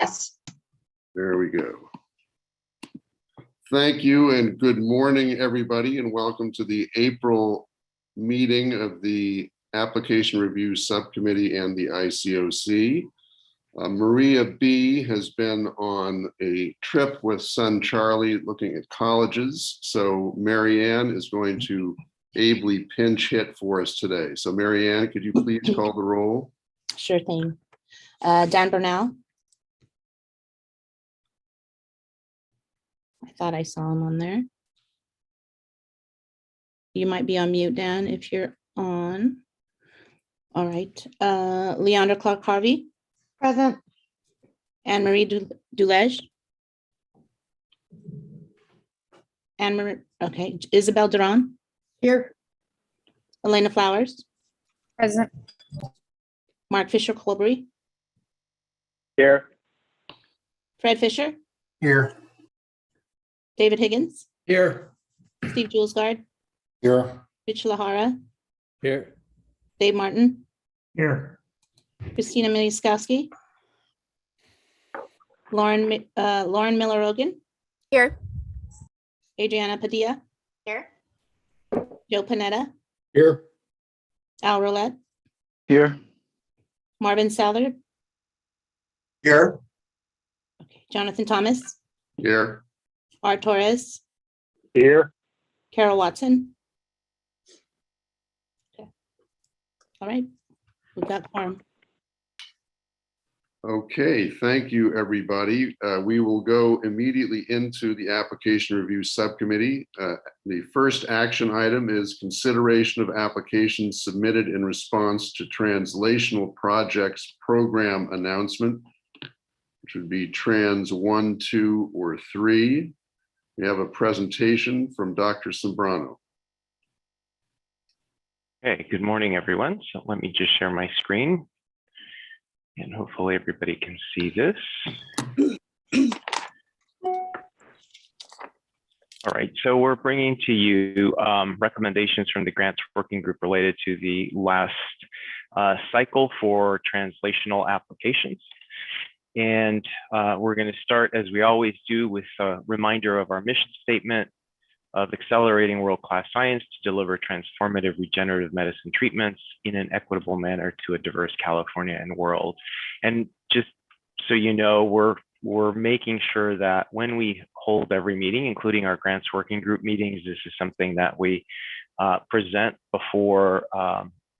Yes. There we go. Thank you and good morning, everybody, and welcome to the April meeting of the Application Review Subcommittee and the ICOC. Maria B. has been on a trip with son Charlie looking at colleges. So Marianne is going to ably pinch hit for us today. So Marianne, could you please call the roll? Sure thing. Dan Burnell. I thought I saw him on there. You might be on mute, Dan, if you're on. All right. Leandra Clark Harvey. Present. Anne-Marie Dulege. Anne-Marie, okay. Isabel Duran. Here. Elena Flowers. Present. Mark Fisher Colbury. Here. Fred Fisher. Here. David Higgins. Here. Steve Julesgaard. Here. Rich Lahara. Here. Dave Martin. Here. Christina Miliskowski. Lauren Miller-Ogan. Here. Adriana Padilla. Here. Joe Panetta. Here. Al Roulette. Here. Marvin Southard. Here. Okay. Jonathan Thomas. Here. Art Torres. Here. Carol Watson. Okay. All right. We've got quorum. Okay, thank you, everybody. We will go immediately into the Application Review Subcommittee. The first action item is consideration of applications submitted in response to Translational Projects Program Announcement, which would be Trans 1, 2, or 3. We have a presentation from Dr. Sembrano. Okay, good morning, everyone. So let me just share my screen. And hopefully everybody can see this. All right, so we're bringing to you recommendations from the grants working group related to the last cycle for translational applications. And we're going to start, as we always do, with a reminder of our mission statement of accelerating world-class science to deliver transformative regenerative medicine treatments in an equitable manner to a diverse California and world. And just so you know, we're making sure that when we hold every meeting, including our grants working group meetings, this is something that we present before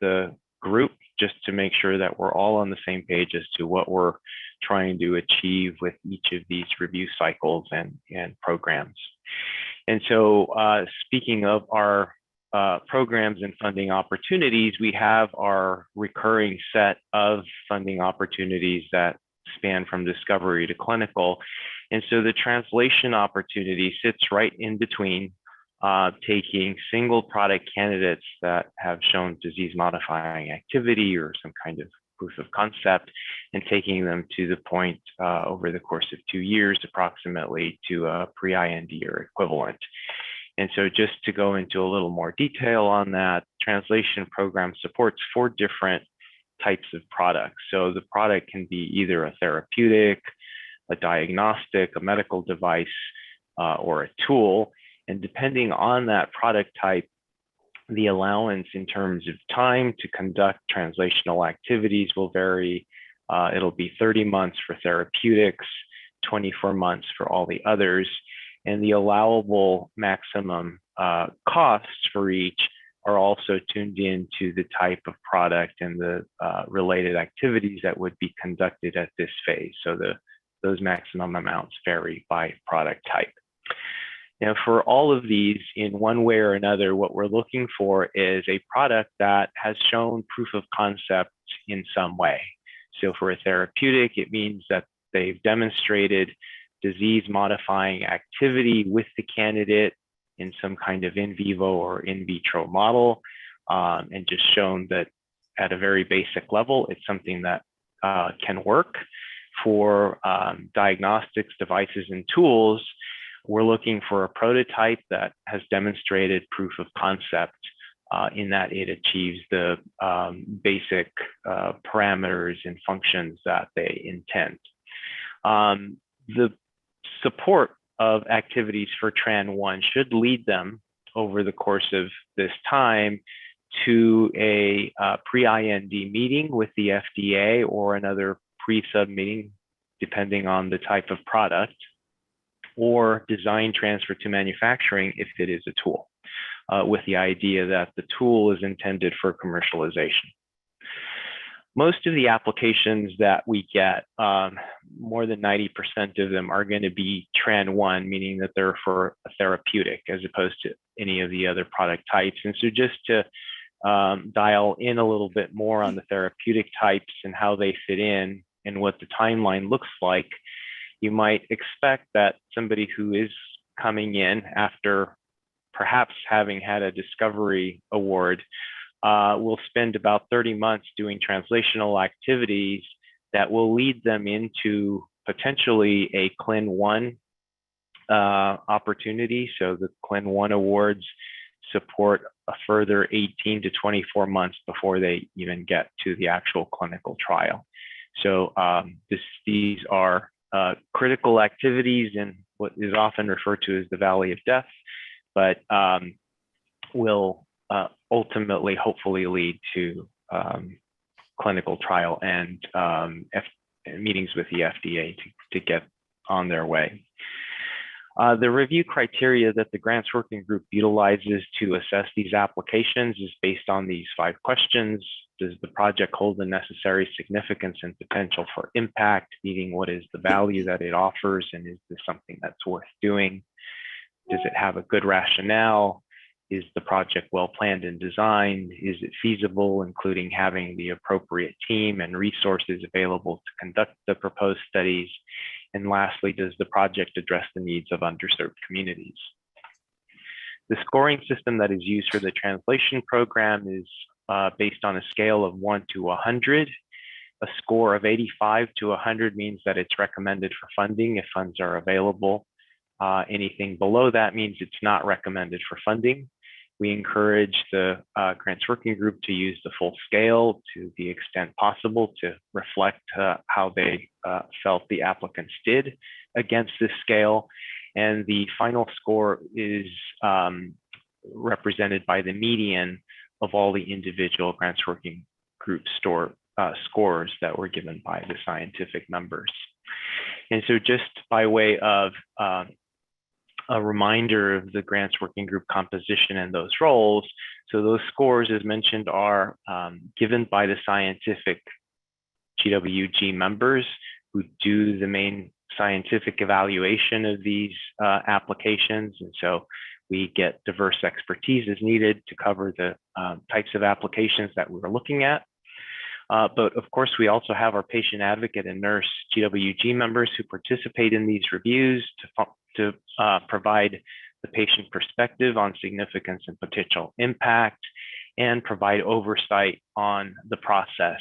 the group, just to make sure that we're all on the same page as to what we're trying to achieve with each of these review cycles and programs. And so speaking of our programs and funding opportunities, we have our recurring set of funding opportunities that span from discovery to clinical. And so the translation opportunity sits right in between taking single product candidates that have shown disease modifying activity or some kind of proof of concept and taking them to the point over the course of 2 years, approximately, to a pre-IND or equivalent. And so just to go into a little more detail on that, translation program supports 4 different types of products. So the product can be either a therapeutic, a diagnostic, a medical device, or a tool. And depending on that product type, the allowance in terms of time to conduct translational activities will vary. It'll be 30 months for therapeutics, 24 months for all the others. And the allowable maximum costs for each are also tuned into the type of product and the related activities that would be conducted at this phase. So those maximum amounts vary by product type. Now, for all of these, in one way or another, what we're looking for is a product that has shown proof of concept in some way. So for a therapeutic, it means that they've demonstrated disease-modifying activity with the candidate in some kind of in vivo or in vitro model, and just shown that at a very basic level, it's something that can work. For diagnostics, devices, and tools, we're looking for a prototype that has demonstrated proof of concept in that it achieves the basic parameters and functions that they intend. The support of activities for TRAN1 should lead them over the course of this time to a pre-IND meeting with the FDA or another pre-sub meeting, depending on the type of product, or design transfer to manufacturing if it is a tool, with the idea that the tool is intended for commercialization. Most of the applications that we get, more than 90% of them are going to be TRAN1, meaning that they're for a therapeutic as opposed to any of the other product types. And so just to dial in a little bit more on the therapeutic types and how they fit in and what the timeline looks like, you might expect that somebody who is coming in after perhaps having had a discovery award will spend about 30 months doing translational activities that will lead them into potentially a CLIN1 opportunity. So the CLIN1 awards support a further 18 to 24 months before they even get to the actual clinical trial. So these are critical activities in what is often referred to as the Valley of Death, but will ultimately, hopefully, lead to clinical trial and meetings with the FDA to get on their way. The review criteria that the Grants Working Group utilizes to assess these applications is based on these 5 questions. Does the project hold the necessary significance and potential for impact, meaning what is the value that it offers, and is this something that's worth doing? Does it have a good rationale? Is the project well planned and designed? Is it feasible, including having the appropriate team and resources available to conduct the proposed studies? And lastly, does the project address the needs of underserved communities? The scoring system that is used for the translation program is based on a scale of 1 to 100. A score of 85 to 100 means that it's recommended for funding if funds are available. Anything below that means it's not recommended for funding. We encourage the Grants Working Group to use the full scale to the extent possible to reflect how they felt the applicants did against this scale. And the final score is represented by the median of all the individual Grants Working Group scores that were given by the scientific members. And so just by way of a reminder of the Grants Working Group composition and those roles. So those scores, as mentioned, are given by the scientific GWG members who do the main scientific evaluation of these applications. And so we get diverse expertise as needed to cover the types of applications that we were looking at. But of course, we also have our patient advocate and nurse GWG members who participate in these reviews to provide the patient perspective on significance and potential impact and provide oversight on the process.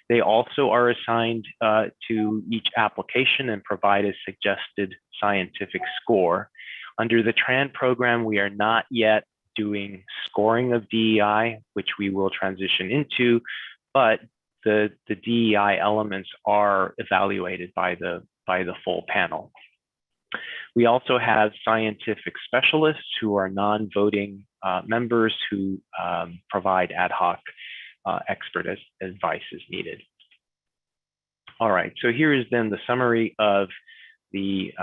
They also are assigned to each application and provide a suggested scientific score. Under the TRAN program, we are not yet doing scoring of DEI, which we will transition into, but the DEI elements are evaluated by the full panel. We also have scientific specialists who are non-voting members who provide ad hoc expert advice as needed. All right, so here is then the summary of the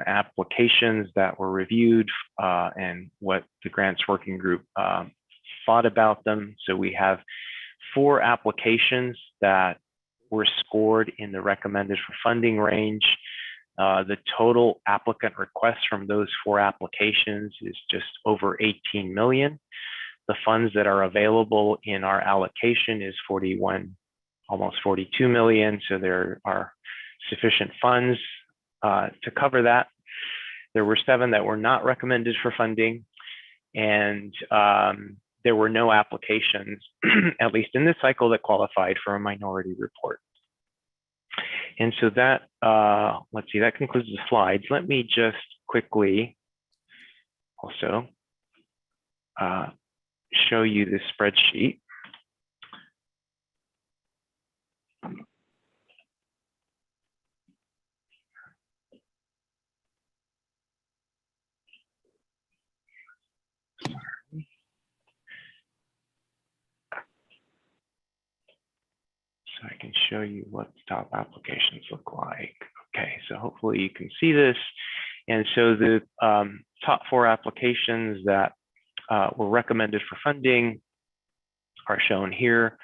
applications that were reviewed and what the Grants Working Group thought about them. So we have 4 applications that were scored in the recommended for funding range. The total applicant requests from those 4 applications is just over 18 million. The funds that are available in our allocation is almost 42 million. So there are sufficient funds to cover that. There were 7 that were not recommended for funding, and there were no applications, at least in this cycle, that qualified for a minority report. And so that, let's see, that concludes the slides. Let me just quickly also show you this spreadsheet. show you what the top applications look like. Okay, so hopefully you can see this. And so the top 4 applications that were recommended for funding are shown here.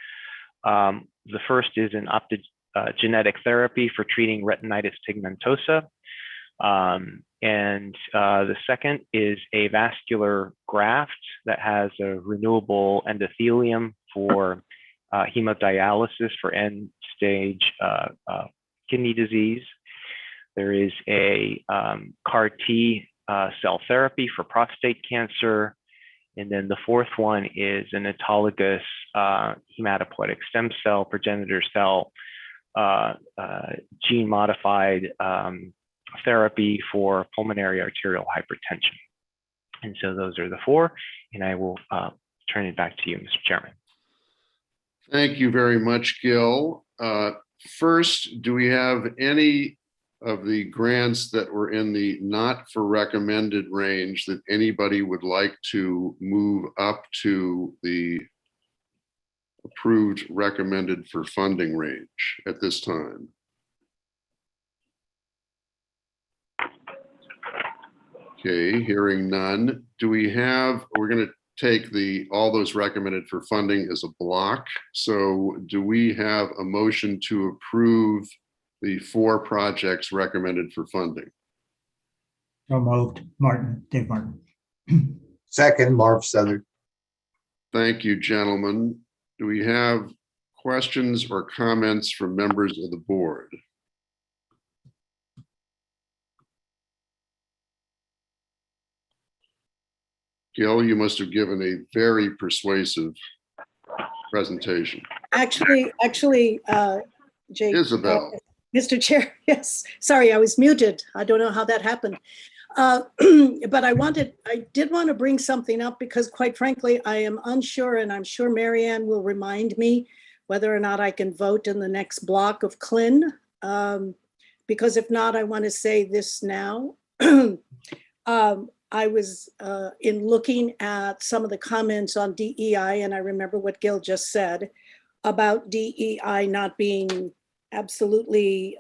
The first is an optogenetic therapy for treating retinitis pigmentosa. The second is a vascular graft that has a renewable endothelium for hemodialysis for end-stage kidney disease. There is a CAR T cell therapy for prostate cancer. And then the fourth one is an autologous hematopoietic stem cell progenitor cell gene-modified therapy for pulmonary arterial hypertension. And so those are the 4, and I will turn it back to you, Mr. Chairman. Thank you very much, Gil. First, do we have any of the grants that were in the not for recommended range that anybody would like to move up to the approved recommended for funding range at this time? Okay, hearing none. Do we have, we're going to take all those recommended for funding as a block. So do we have a motion to approve the 4 projects recommended for funding? So moved. Martin, Dave Martin. Second, Marv Southern. Thank you, gentlemen. Do we have questions or comments from members of the board? Gil, you must have given a very persuasive presentation. Actually, Jake. Isabel. Mr. Chair, yes, sorry, I was muted. I don't know how that happened. But I did want to bring something up because quite frankly, I am unsure, and I'm sure Marianne will remind me whether or not I can vote in the next block of CLIN. Because if not, I want to say this now. I was in looking at some of the comments on DEI, and I remember what Gil just said about DEI not being absolutely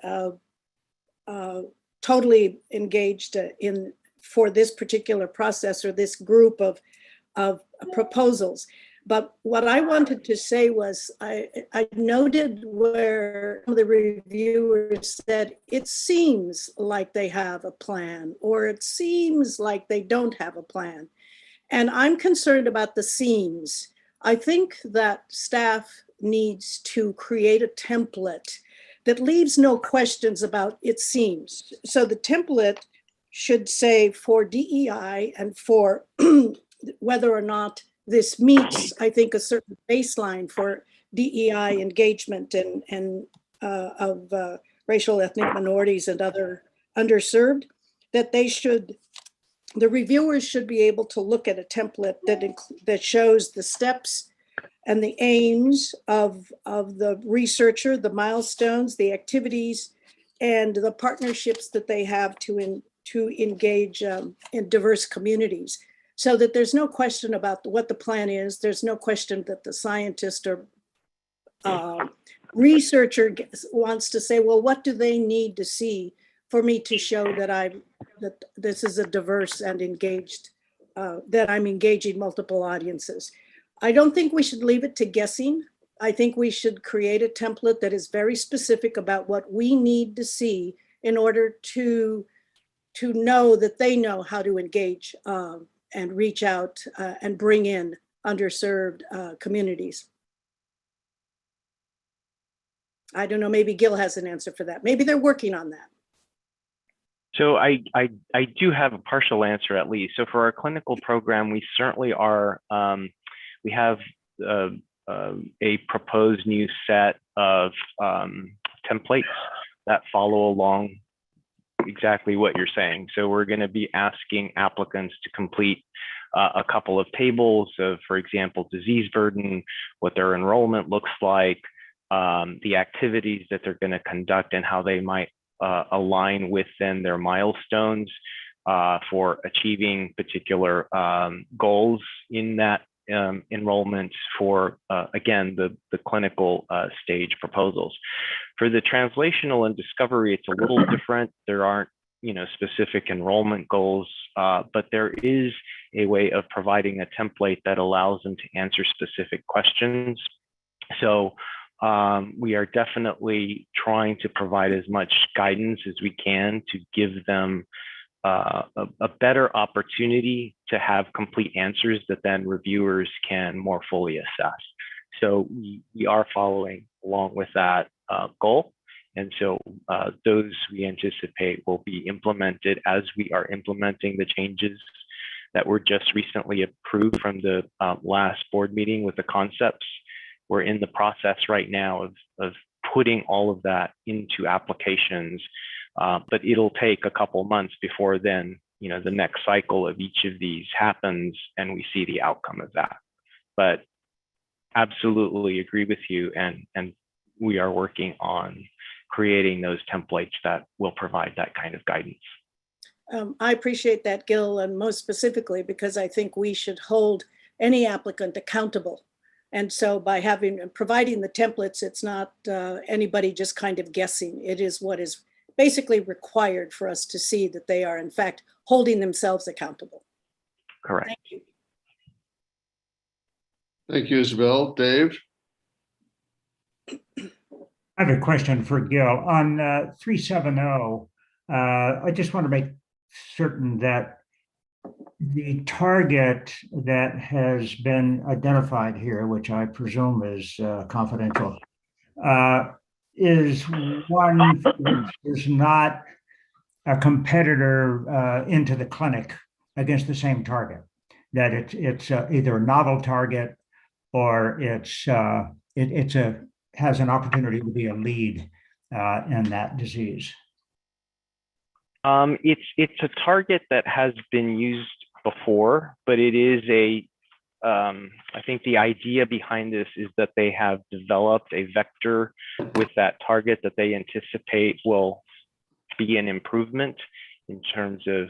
totally engaged for this particular process or this group of proposals. But what I wanted to say was I noted where the reviewers said, it seems like they have a plan, or it seems like they don't have a plan. And I'm concerned about the seems. I think that staff needs to create a template that leaves no questions about it seems. So the template should say for DEI and for whether or not this meets, I think, a certain baseline for DEI engagement and of racial ethnic minorities and other underserved, that the reviewers should be able to look at a template that shows the steps and the aims of the researcher, the milestones, the activities, and the partnerships that they have to engage in diverse communities. So that there's no question about what the plan is. There's no question that the scientist or researcher wants to say, well, what do they need to see for me to show that this is a diverse and engaged, that I'm engaging multiple audiences. I don't think we should leave it to guessing. I think we should create a template that is very specific about what we need to see in order to know that they know how to engage and reach out and bring in underserved communities. I don't know, maybe Gil has an answer for that. Maybe they're working on that. So I do have a partial answer at least. So for our clinical program, we certainly are, we have a proposed new set of templates that follow along exactly what you're saying. So we're going to be asking applicants to complete a couple of tables of, for example, disease burden, what their enrollment looks like, the activities that they're going to conduct and how they might align with then their milestones for achieving particular goals in that enrollment for, again, the clinical stage proposals. For the translational and discovery, it's a little different. There aren't, specific enrollment goals, but there is a way of providing a template that allows them to answer specific questions. So we are definitely trying to provide as much guidance as we can to give them a better opportunity to have complete answers that then reviewers can more fully assess. So we are following along with that goal. And so those we anticipate will be implemented as we are implementing the changes that were just recently approved from the last board meeting with the concepts. We're in the process right now of putting all of that into applications, but it'll take a couple months before then, the next cycle of each of these happens and we see the outcome of that. But absolutely agree with you, and we are working on creating those templates that will provide that kind of guidance. I appreciate that, Gil, and most specifically because I think we should hold any applicant accountable. And so by providing the templates, it's not anybody just kind of guessing. It is what is basically required for us to see that they are in fact holding themselves accountable. Correct. Thank you. Thank you, Isabel. Dave? I have a question for Gil. On 370, I just want to make certain that the target that has been identified here, which I presume is confidential, is one which is not a competitor into the clinic against the same target, that it's either a novel target or it has an opportunity to be a lead in that disease. It's a target that has been used before, but it is I think the idea behind this is that they have developed a vector with that target that they anticipate will be an improvement in terms of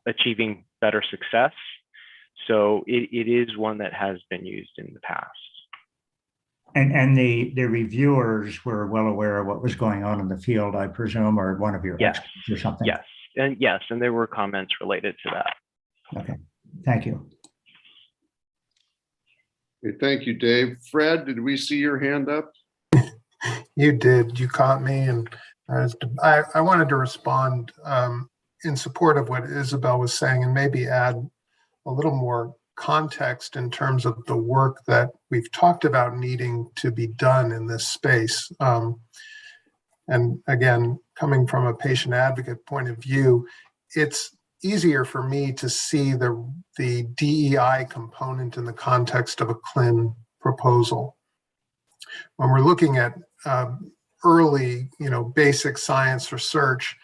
achieving better success. So it is one that has been used in the past. And the reviewers were well aware of what was going on in the field, I presume, or one of your experts or something. Yes, and there were comments related to that. Okay, thank you. Okay, thank you, Dave. Fred, did we see your hand up? You did. You caught me, and I wanted to respond in support of what Isabel was saying, and maybe add a little more context in terms of the work that we've talked about needing to be done in this space. And again, coming from a patient advocate point of view, it's easier for me to see the DEI component in the context of a CLIN proposal. When we're looking at early, basic science research,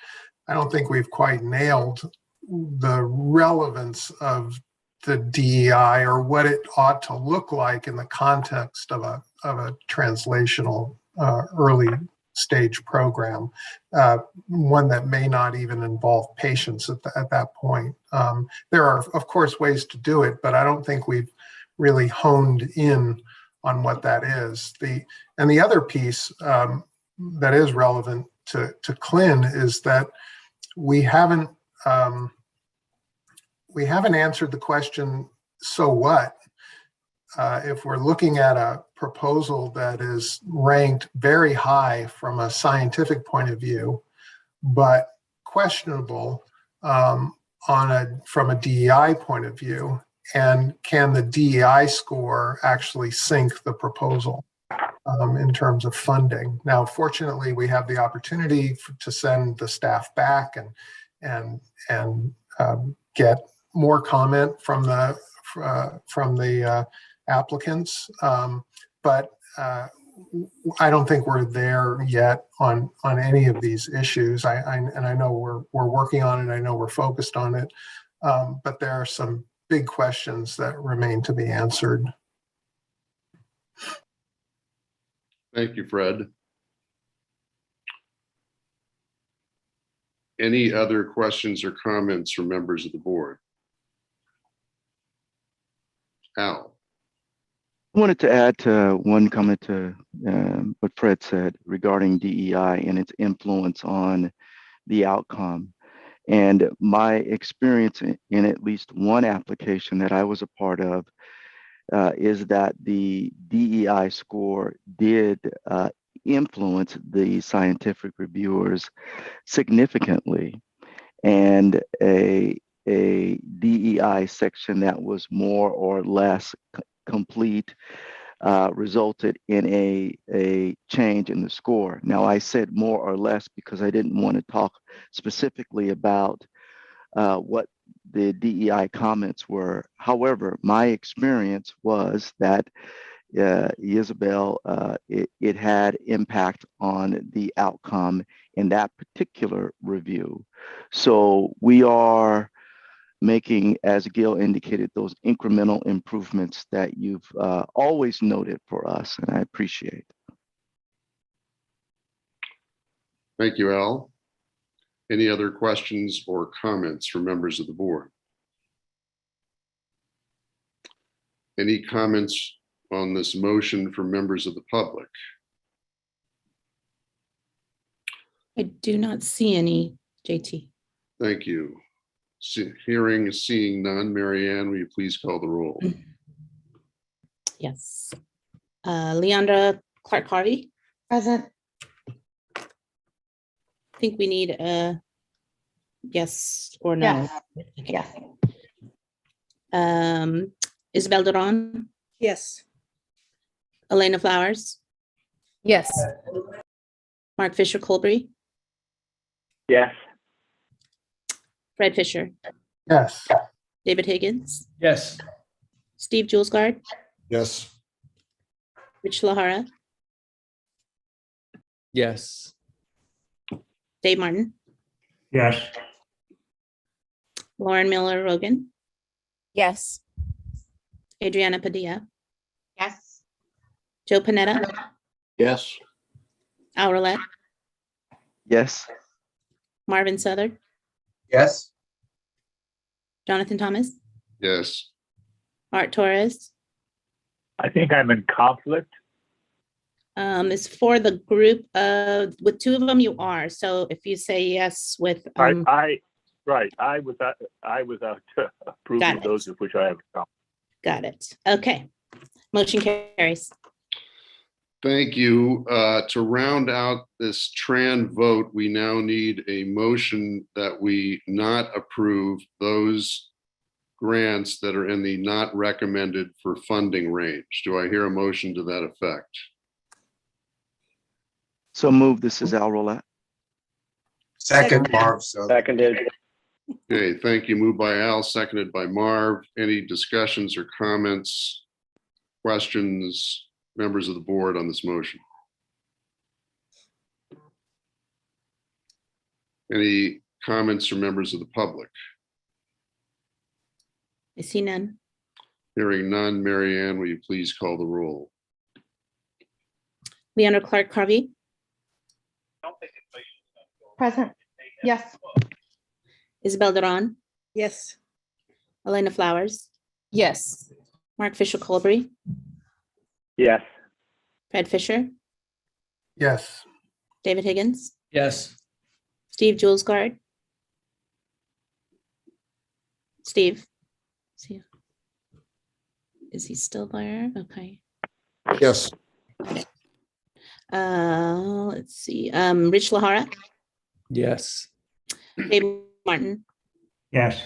I don't think we've quite nailed the relevance of the DEI or what it ought to look like in the context of a translational early stage program, one that may not even involve patients at that point. There are, of course, ways to do it, but I don't think we've really honed in on what that is. The other piece that is relevant to CLIN is that we haven't answered the question, so what? If we're looking at a proposal that is ranked very high from a scientific point of view, but questionable from a DEI point of view, and can the DEI score actually sink the proposal in terms of funding? Now, fortunately, we have the opportunity to send the staff back and get more comment from the applicants, but I don't think we're there yet on any of these issues. And I know we're working on it. I know we're focused on it, but there are some big questions that remain to be answered. Thank you, Fred. Any other questions or comments from members of the board? Al. I wanted to add to one comment to what Fred said regarding DEI and its influence on the outcome. And my experience in at least one application that I was a part of is that the DEI score did influence the scientific reviewers significantly. And a DEI section that was more or less complete resulted in a change in the score. Now, I said more or less because I didn't want to talk specifically about what the DEI comments were. However, my experience was that Isabel, it had impact on the outcome in that particular review. So we are making, as Gil indicated, those incremental improvements that you've always noted for us, and I appreciate. Thank you, Al. Any other questions or comments from members of the board? Any comments on this motion from members of the public? I do not see any, JT. Thank you. Seeing none, Mary Ann, will you please call the roll? Yes. Leandra Clark-Harvey. Present. I think we need a yes or no. Yes. Yes. Isabel Duran, Yes. Elena Flowers, Yes. Mark Fisher Colbury, Yes. Fred Fisher, Yes. David Higgins, Yes. Steve Julesgaard, Yes. Rich Lahara, Yes. Dave Martin, Yes. Lauren Miller Rogan, Yes. Adriana Padilla, Yes. Joe Panetta, Yes. Al Roulette, Yes. Marvin Southard, Yes. Jonathan Thomas, Yes. Art Torres. I think I'm in conflict. Is for the group with two of them you are. So if you say yes with I was out to approve Got of it. those of which I have a conflict. got it. Okay. Motion carries. Thank you. To round out this Tran vote, we now need a motion that we not approve those grants that are in the not recommended for funding range. Do I hear a motion to that effect? So move. This is Al Roulette. Second, Marv. So Seconded. Okay, thank you. Moved by Al, seconded by Marv. Any discussions or comments, questions, members of the board on this motion? Any comments from members of the public? I see none. Hearing none, Mary Ann, will you please call the roll? Leandra Clark-Harvey, Present. Yes. Isabel Duran, Yes. Elena Flowers, Yes. Mark Fisher Colbury, Yes. Fred Fisher, Yes. David Higgins, yes. Steve Julesgaard. Steve. Is he still there? Okay. Yes. Let's see. Rich Lahara, Yes. Dave Martin, Yes.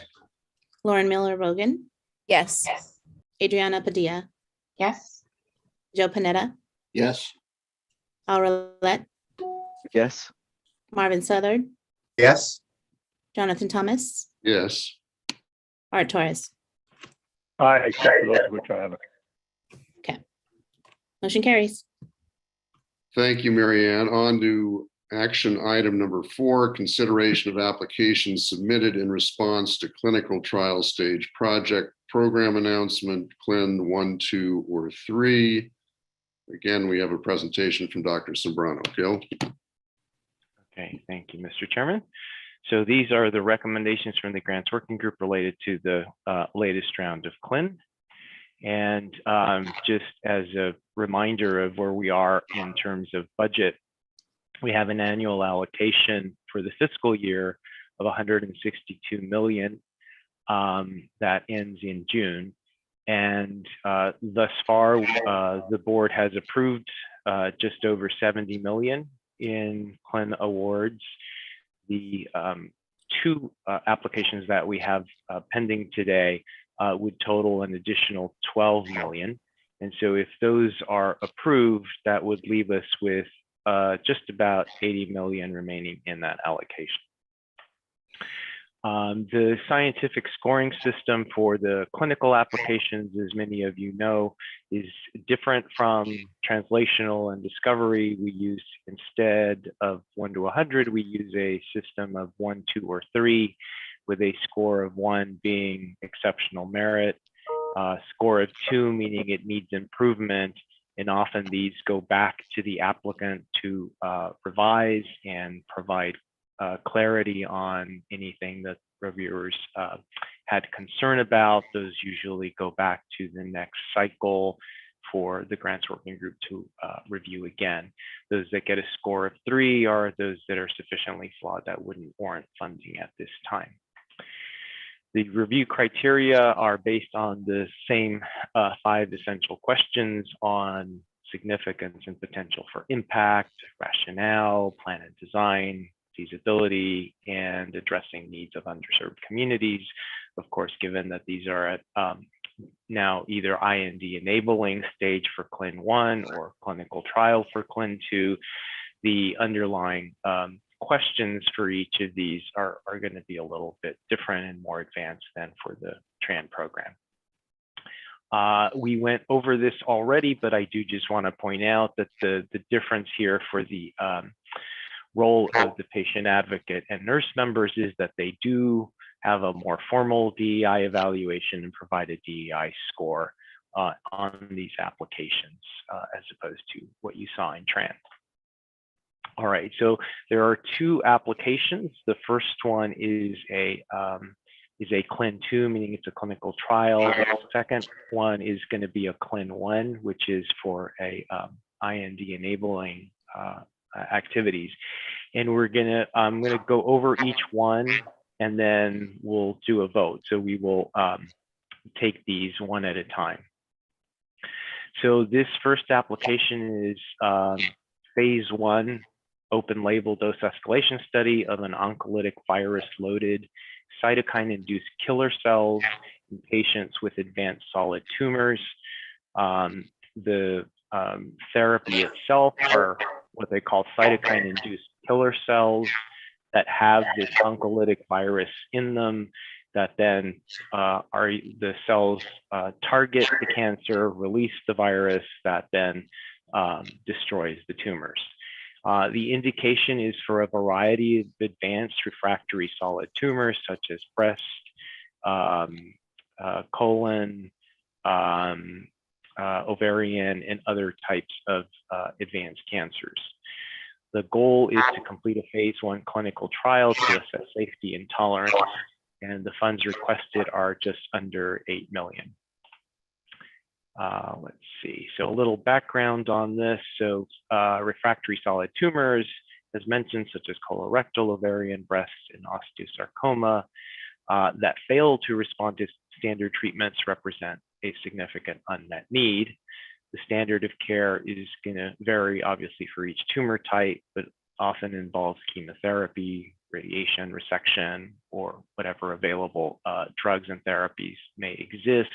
Lauren Miller Rogan, Yes. Adriana Padilla, Yes. Joe Panetta, Yes. Al Roulette, Yes. Marvin Southard, Yes. Jonathan Thomas, Yes. Art Torres. I accept those of which I have a Motion carries. Thank you, Mary Ann. On to action item number 4, consideration of applications submitted in response to clinical trial stage project program announcement, CLIN 1, 2, or 3. Again, we have a presentation from Dr. Sombrano. Gil? Okay, thank you, Mr. Chairman. So these are the recommendations from the grants working group related to the latest round of CLIN. And just as a reminder of where we are in terms of budget, we have an annual allocation for the fiscal year of 162 million that ends in June. And thus far, the board has approved just over 70 million in CLIN awards. The two applications that we have pending today would total an additional 12 million. And so if those are approved, that would leave us with just about 80 million remaining in that allocation. The scientific scoring system for the clinical applications, as many of you know, is different from translational and discovery. We use, instead of 1 to 100, we use a system of 1, 2, or 3, with a score of 1 being exceptional merit, score of 2 meaning it needs improvement, and often these go back to the applicant to revise and provide clarity on anything that reviewers had concern about. Those usually go back to the next cycle for the grants working group to review again. Those that get a score of 3 are those that are sufficiently flawed that wouldn't warrant funding at this time. The review criteria are based on the same 5 essential questions on significance and potential for impact, rationale, plan and design, feasibility, and addressing needs of underserved communities. Of course, given that these are at now either IND enabling stage for CLIN 1 or clinical trial for CLIN 2, the underlying questions for each of these are going to be a little bit different and more advanced than for the TRAN program. We went over this already, but I do just want to point out that the difference here for the role of the patient advocate and nurse members is that they do have a more formal DEI evaluation and provide a DEI score on these applications as opposed to what you saw in TRAN. All right, so there are 2 applications. The first one is a CLIN 2, meaning it's a clinical trial. The second one is going to be a CLIN 1, which is for a IND enabling activities. And I'm gonna go over each one, and then we'll do a vote. So we will take these one at a time. So this first application is phase 1 open label dose escalation study of an oncolytic virus loaded cytokine induced killer cells in patients with advanced solid tumors. The therapy itself are what they call cytokine induced killer cells that have this oncolytic virus in them that then the cells target the cancer, release the virus that then destroys the tumors. The indication is for a variety of advanced refractory solid tumors such as breast, colon, ovarian, and other types of advanced cancers. The goal is to complete a phase 1 clinical trial to assess safety and tolerance, and the funds requested are just under 8 million. Let's see, so a little background on this. So refractory solid tumors, as mentioned, such as colorectal, ovarian, breast, and osteosarcoma that fail to respond to standard treatments represent a significant unmet need. The standard of care is going to vary, obviously, for each tumor type, but often involves chemotherapy, radiation, resection, or whatever available drugs and therapies may exist.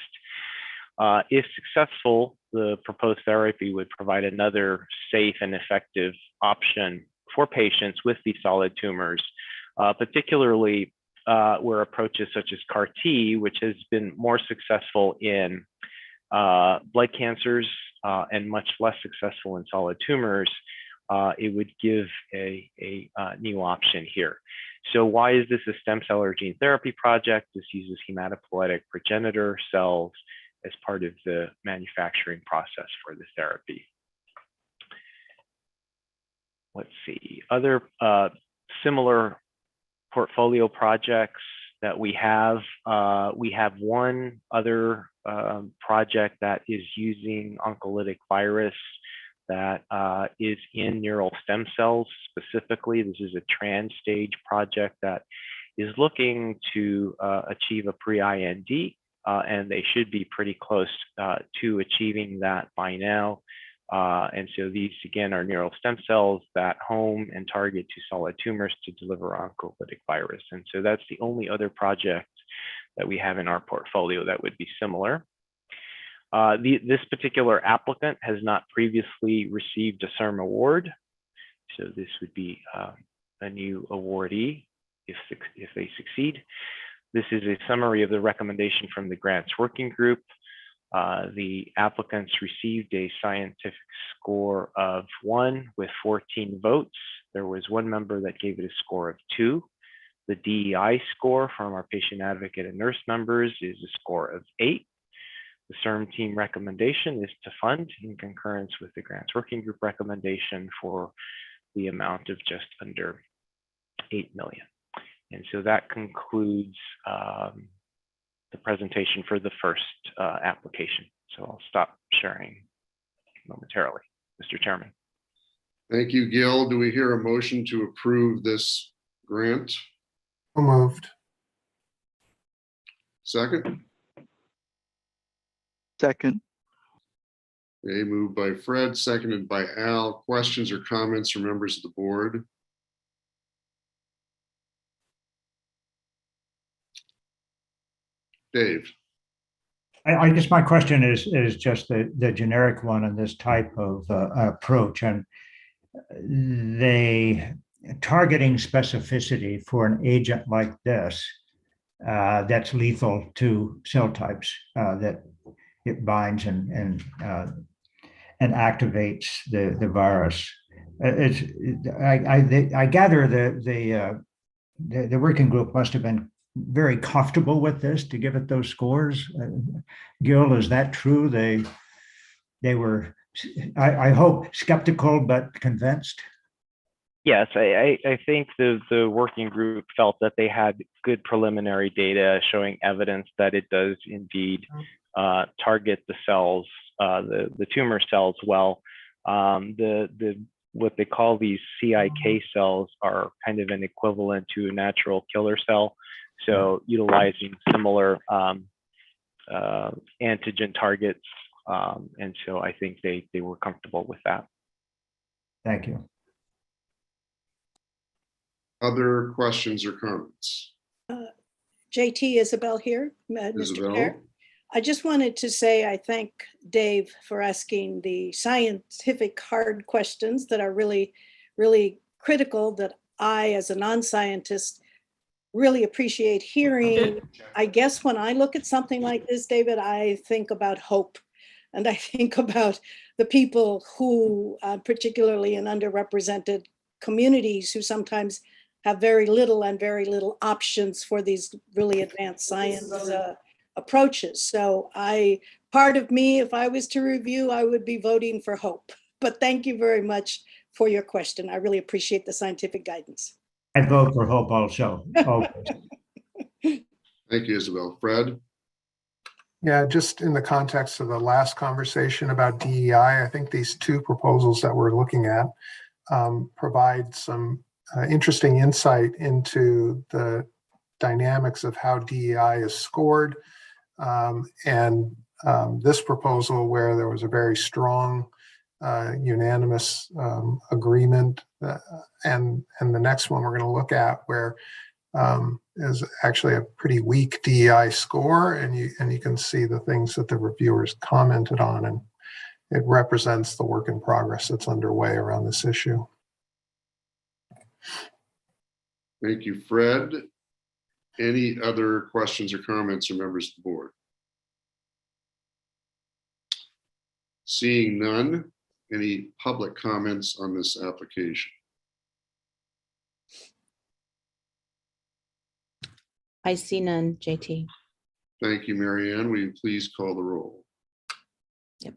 If successful, the proposed therapy would provide another safe and effective option for patients with these solid tumors, particularly where approaches such as CAR-T, which has been more successful in blood cancers and much less successful in solid tumors, it would give a new option here. So why is this a stem cell or gene therapy project? This uses hematopoietic progenitor cells as part of the manufacturing process for the therapy. Let's see, other similar portfolio projects that we have one other project that is using oncolytic virus that is in neural stem cells specifically. This is a trans-stage project that is looking to achieve a pre-IND, and they should be pretty close to achieving that by now. And so these, again, are neural stem cells that home and target to solid tumors to deliver oncolytic virus. And so that's the only other project that we have in our portfolio that would be similar. This particular applicant has not previously received a CERM award. So this would be a new awardee if they succeed. This is a summary of the recommendation from the grants working group. The applicants received a scientific score of 1 with 14 votes. There was one member that gave it a score of 2. The DEI score from our patient advocate and nurse members is a score of 8. The CERM team recommendation is to fund in concurrence with the grants working group recommendation for the amount of just under 8 million. And so that concludes the presentation for the first application. So I'll stop sharing momentarily, Mr. Chairman. Thank you, Gil. Do we hear a motion to approve this grant? So moved. Second? Second. Okay, moved by Fred, seconded by Al. Questions or comments from members of the board? Dave. I guess my question is just the generic one on this type of approach, and the targeting specificity for an agent like this that's lethal to cell types that it binds and activates the virus. I gather the working group must have been very comfortable with this to give it those scores. Gil, is that true? They were, I hope, skeptical but convinced. Yes, I think the working group felt that they had good preliminary data showing evidence that it does indeed target the cells, the tumor cells well. What they call these CIK cells are kind of an equivalent to a natural killer cell. So utilizing similar antigen targets. And so I think they were comfortable with that. Thank you. Other questions or comments? JT Isabel here, Mr. Isabel? Chair. I just wanted to say I thank Dave for asking the scientific hard questions that are really, really critical that I, as a non-scientist, really appreciate hearing. I guess when I look at something like this, David, I think about hope. And I think about the people who, particularly in underrepresented communities, who sometimes have very little options for these really advanced science approaches. So part of me, if I was to review, I would be voting for hope. But thank you very much for your question. I really appreciate the scientific guidance. I vote for hope also. Always. Thank you, Isabel. Fred? Yeah, just in the context of the last conversation about DEI, I think these two proposals that we're looking at provide some interesting insight into the dynamics of how DEI is scored. And this proposal, where there was a very strong unanimous agreement, and the next one we're going to look at, where is actually a pretty weak DEI score, and you can see the things that the reviewers commented on, and it represents the work in progress that's underway around this issue. Thank you, Fred. Any other questions or comments from members of the board? Seeing none, any public comments on this application? I see none, JT. Thank you, Marianne. Will you please call the roll? Yep.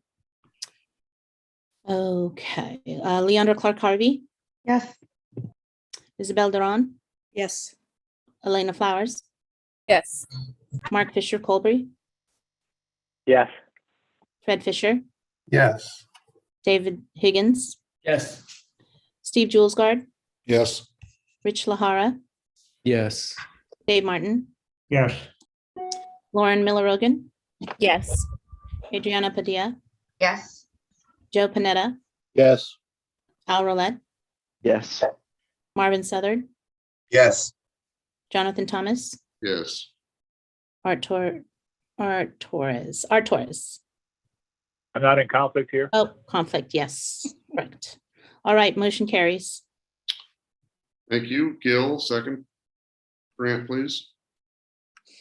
Okay. Leandra Clark Harvey, Yes. Isabel Duran, Yes. Elena Flowers, Yes. Mark Fisher Colbury, Yes. Fred Fisher, Yes. David Higgins, Yes. Steve Julesgard, Yes. Rich Lahara, Yes. Dave Martin, yes, Lauren Miller-Rogan, Yes. Adriana Padilla, Yes. Joe Panetta, Yes. Al Rolette, Yes. Marvin Southard, Yes. Jonathan Thomas, Yes. Art Torres. I'm not in conflict here. Oh, conflict, yes, correct. All right, motion carries. Thank you. Gil, second grant, please.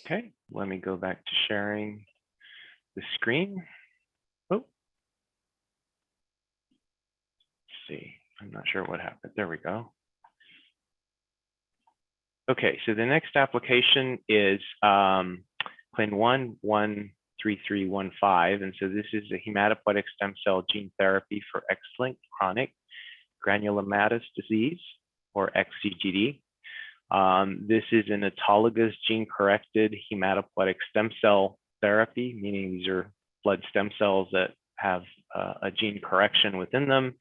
Okay, let me go back to sharing the screen. Oh. Let's see, I'm not sure what happened. There we go. Okay, so the next application is Plan 1-13315. And so this is a hematopoietic stem cell gene therapy for X-linked chronic granulomatous disease, or Xcgd. This is an autologous gene-corrected hematopoietic stem cell therapy, meaning these are blood stem cells that have a gene correction within them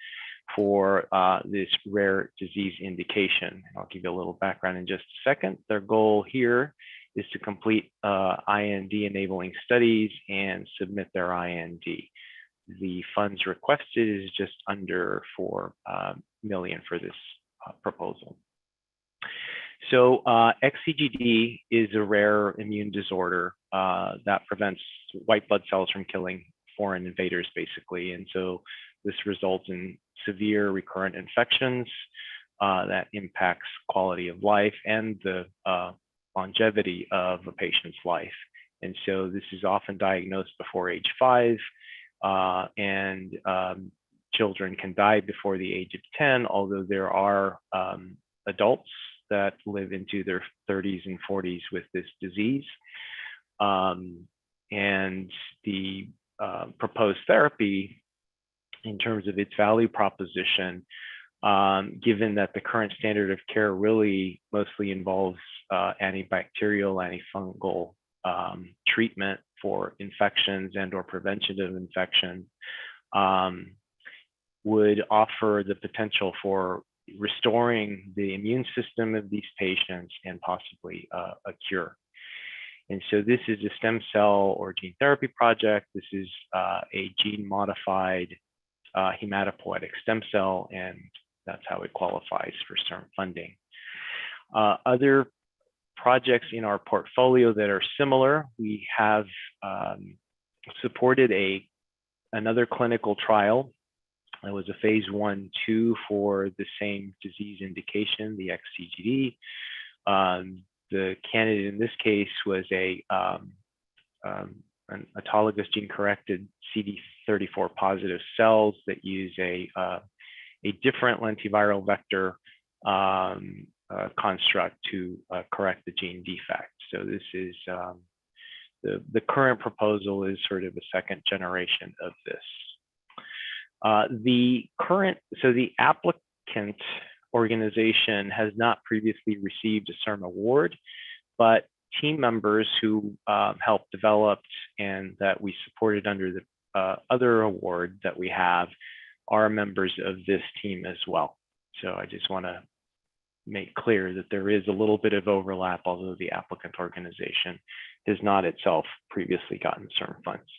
for this rare disease indication. I'll give you a little background in just a second. Their goal here is to complete IND-enabling studies and submit their IND. The funds requested is just under $4 million for this proposal. So Xcgd is a rare immune disorder that prevents white blood cells from killing foreign invaders, basically. And so this results in severe recurrent infections that impacts quality of life and the longevity of a patient's life. And so this is often diagnosed before age 5, and children can die before the age of 10, although there are adults that live into their 30s and 40s with this disease. And the proposed therapy, in terms of its value proposition, given that the current standard of care really mostly involves antibacterial, antifungal treatment for infections and or prevention of infection, would offer the potential for restoring the immune system of these patients and possibly a cure. And so this is a stem cell or gene therapy project. This is a gene modified hematopoietic stem cell, and that's how it qualifies for CERN funding. Other projects in our portfolio that are similar, we have supported another clinical trial. It was a phase 1/2 for the same disease indication, the Xcgd. The candidate in this case was an autologous gene-corrected CD34 positive cells that use a different lentiviral vector construct to correct the gene defect. So this is the current proposal is sort of a second generation of this. The applicant organization has not previously received a CERN award, but team members who helped develop and that we supported under the other award that we have are members of this team as well. So I just want to make clear that there is a little bit of overlap, although the applicant organization has not itself previously gotten CERN funds.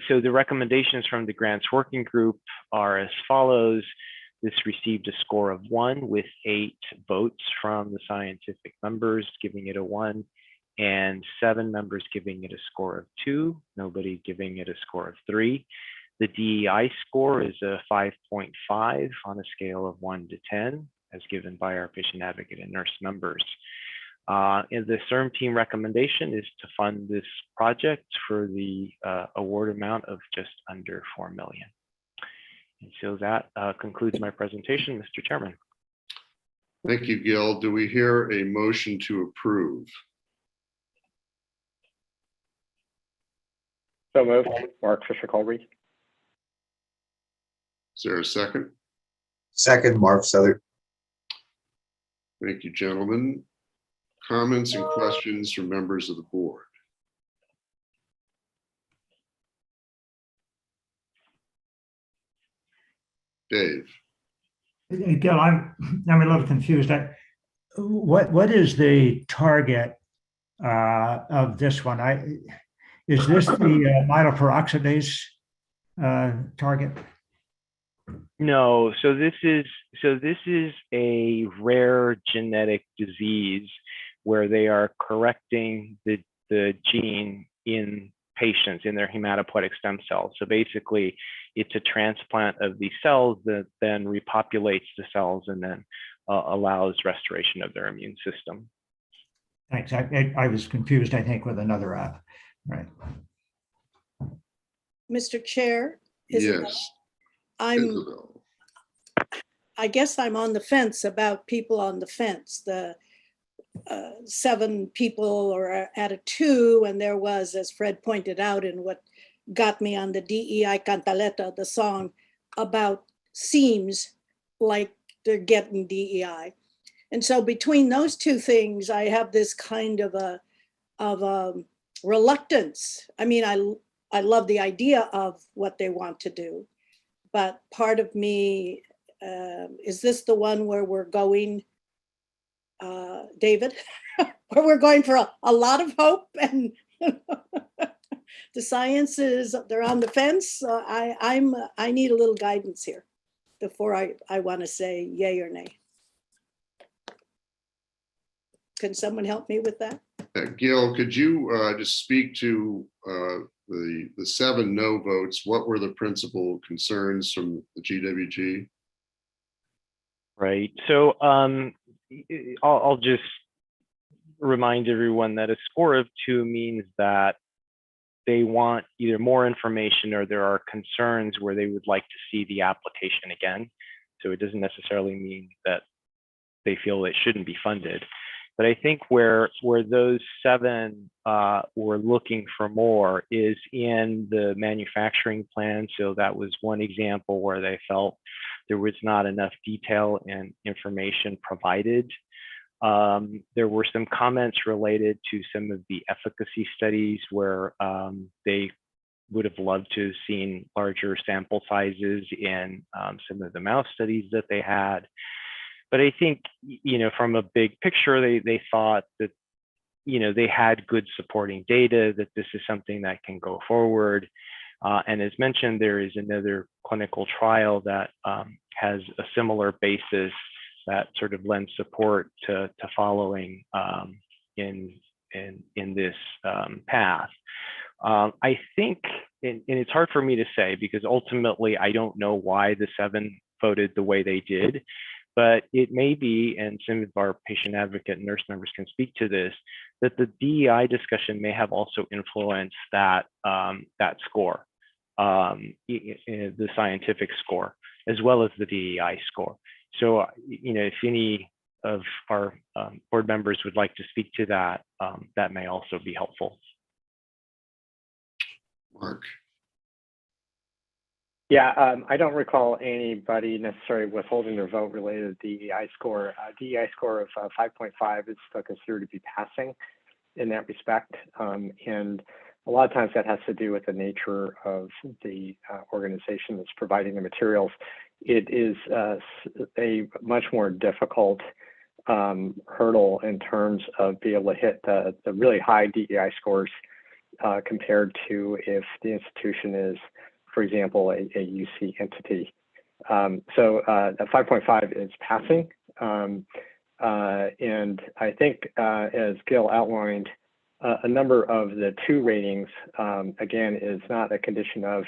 So the recommendations from the grants working group are as follows. This received a score of 1 with 8 votes from the scientific members, giving it a 1, and 7 members giving it a score of 2, nobody giving it a score of 3. The DEI score is a 5.5 on a scale of 1 to 10, as given by our patient advocate and nurse members. And the CERN team recommendation is to fund this project for the award amount of just under $4 million. And so that concludes my presentation, Mr. Chairman. Thank you, Gil. Do we hear a motion to approve? So moved. Mark Fisher Colby. Is there a second? Second, Mark Southern. Thank you, gentlemen. Comments and questions from members of the board? Dave. Gil, I'm a little confused. What is the target of this one? Is this the myeloperoxidase target? No, so this is a rare genetic disease where they are correcting the gene in patients in their hematopoietic stem cells. So basically, it's a transplant of these cells that then repopulates the cells and then allows restoration of their immune system. Thanks. I was confused, I think, with another app. Right. Mr. Chair, Isabel, Yes. I guess I'm on the fence about people on the fence. The 7 people or at a 2, and there was, as Fred pointed out, in what got me on the DEI Cantaleta, the song about seems like they're getting DEI. And so between those 2 things, I have this kind of a reluctance. I mean, I love the idea of what they want to do, but part of me, is this the one where we're going, David, where we're going for a lot of hope and the science is, they're on the fence. I need a little guidance here before I want to say yay or nay. Can someone help me with that? Gil, could you just speak to the 7 no votes? What were the principal concerns from the GWG? Right. So I'll just remind everyone that a score of 2 means that they want either more information or there are concerns where they would like to see the application again. So it doesn't necessarily mean that they feel it shouldn't be funded. But I think where those 7 were looking for more is in the manufacturing plan. So that was one example where they felt there was not enough detail and information provided. There were some comments related to some of the efficacy studies where they would have loved to have seen larger sample sizes in some of the mouse studies that they had. But I think, from a big picture, they thought that, they had good supporting data, that this is something that can go forward. And as mentioned, there is another clinical trial that has a similar basis that sort of lends support to following in this path. I think, and it's hard for me to say because ultimately I don't know why the 7 voted the way they did, but it may be, and some of our patient advocate and nurse members can speak to this, that the DEI discussion may have also influenced that score, the scientific score, as well as the DEI score. So, if any of our board members would like to speak to that, that may also be helpful. Mark. Yeah, I don't recall anybody necessarily withholding their vote related to DEI score. DEI score of 5.5 is still considered to be passing in that respect. And a lot of times that has to do with the nature of the organization that's providing the materials. It is a much more difficult hurdle in terms of being able to hit the really high DEI scores compared to if the institution is, for example, a UC entity. So the 5.5 is passing. And I think, as Gil outlined, a number of the 2 ratings, again, is not a condition of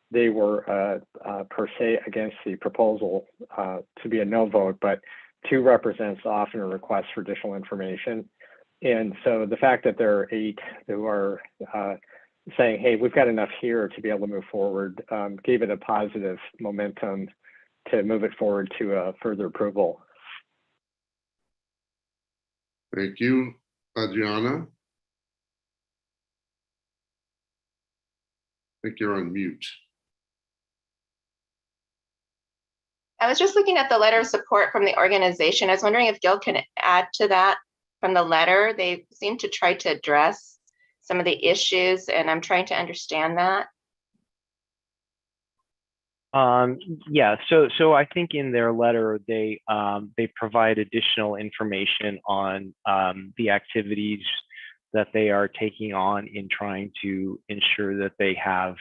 they were per se against the proposal to be a no vote, but 2 represents often a request for additional information. And so the fact that there are 8 who are saying, hey, we've got enough here to be able to move forward, gave it a positive momentum to move it forward to further approval. Thank you. Adriana? I think you're on mute. I was just looking at the letter of support from the organization. I was wondering if Gil can add to that from the letter. They seem to try to address some of the issues, and I'm trying to understand that. Yeah, so I think in their letter, they provide additional information on the activities that they are taking on in trying to ensure that they have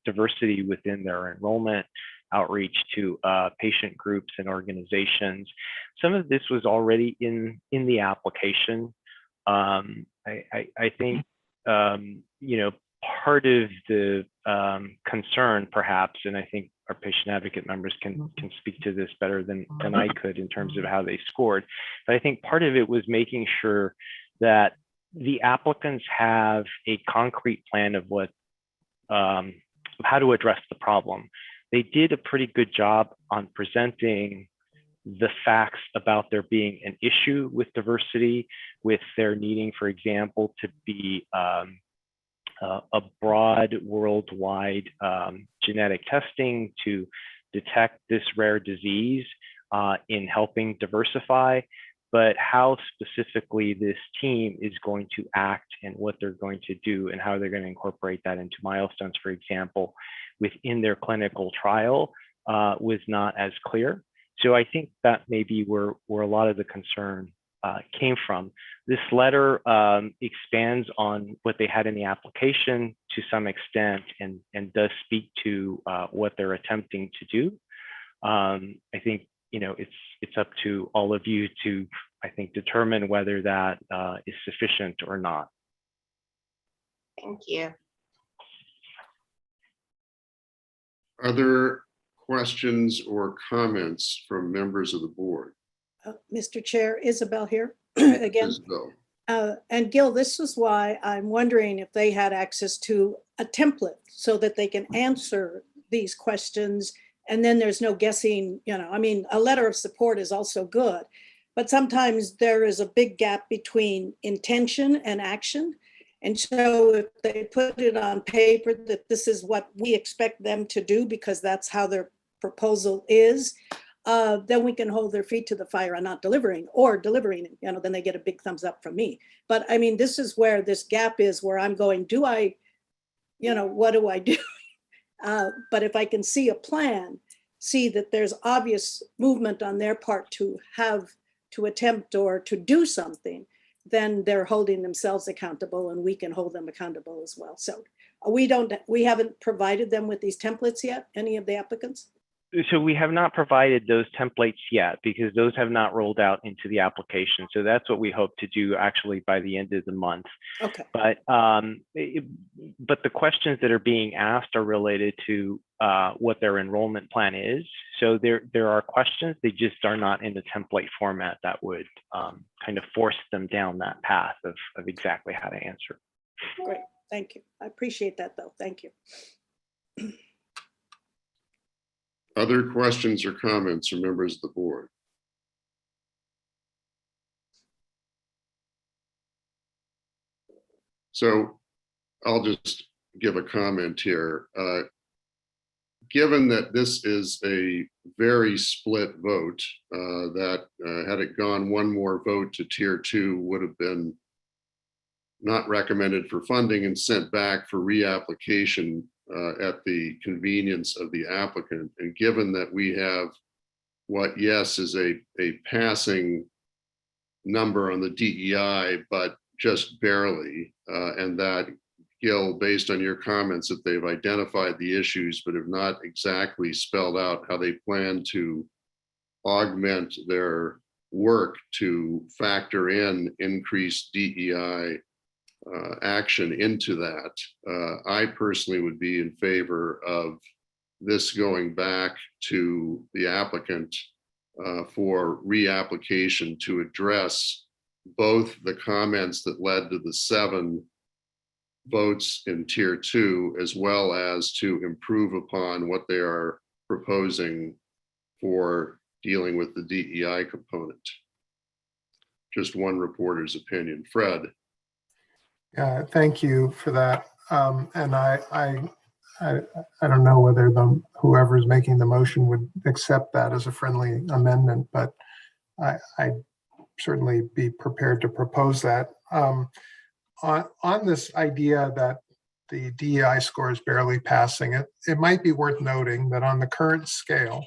diversity within their enrollment, outreach to patient groups and organizations. Some of this was already in the application. I think, you know, part of the concern perhaps, and I think our patient advocate members can speak to this better than I could in terms of how they scored, but I think part of it was making sure that the applicants have a concrete plan of what, how to address the problem. They did a pretty good job on presenting the facts about there being an issue with diversity, with their needing, for example, to be a broad worldwide genetic testing to detect this rare disease in helping diversify, but how specifically this team is going to act and what they're going to do and how they're going to incorporate that into milestones, for example, within their clinical trial was not as clear. So I think that maybe where a lot of the concern came from. This letter expands on what they had in the application to some extent and does speak to what they're attempting to do. I think, you know, it's up to all of you to, I think, determine whether that is sufficient or not. Thank you. Are there questions or comments from members of the board? Mr. Chair, Isabel here again. Isabel. And Gil, this is why I'm wondering if they had access to a template so that they can answer these questions. And then there's no guessing, you know, I mean, a letter of support is also good, but sometimes there is a big gap between intention and action. And so if they put it on paper that this is what we expect them to do because that's how their proposal is, then we can hold their feet to the fire on not delivering or delivering, you know, then they get a big thumbs up from me. But I mean, this is where this gap is where I'm going, do I, you know, what do I do? But if I can see a plan, see that there's obvious movement on their part to have, to attempt or to do something, then they're holding themselves accountable and we can hold them accountable as well. So we haven't provided them with these templates yet, any of the applicants? So we have not provided those templates yet because those have not rolled out into the application. So that's what we hope to do actually by the end of the month. Okay. But the questions that are being asked are related to what their enrollment plan is. So there are questions, they just are not in the template format that would kind of force them down that path of exactly how to answer. Great, thank you. I appreciate that though, thank you. Other questions or comments from members of the board? So I'll just give a comment here. Given that this is a very split vote, that had it gone one more vote to tier 2 would have been not recommended for funding and sent back for reapplication at the convenience of the applicant. And given that we have what, yes, is a passing number on the DEI, but just barely, and that, Gil, based on your comments, that they've identified the issues, but have not exactly spelled out how they plan to augment their work to factor in increased DEI action into that. I personally would be in favor of this going back to the applicant for reapplication to address both the comments that led to the 7 votes in tier 2, as well as to improve upon what they are proposing for dealing with the DEI component. Just one reporter's opinion. Fred. Thank you for that. And I don't know whether whoever's making the motion would accept that as a friendly amendment, but I'd certainly be prepared to propose that. On this idea that the DEI score is barely passing it, it might be worth noting that on the current scale,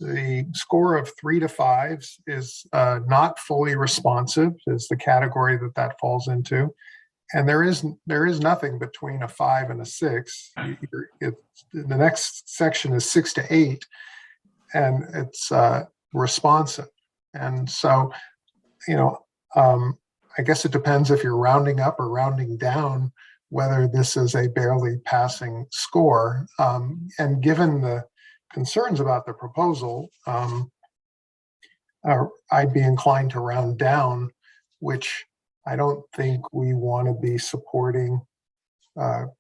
the score of 3 to 5 is not fully responsive, is the category that that falls into. And there is nothing between a 5 and a 6. The next section is 6 to 8, and it's responsive. And so, I guess it depends if you're rounding up or rounding down whether this is a barely passing score. And given the concerns about the proposal, I'd be inclined to round down, which I don't think we want to be supporting,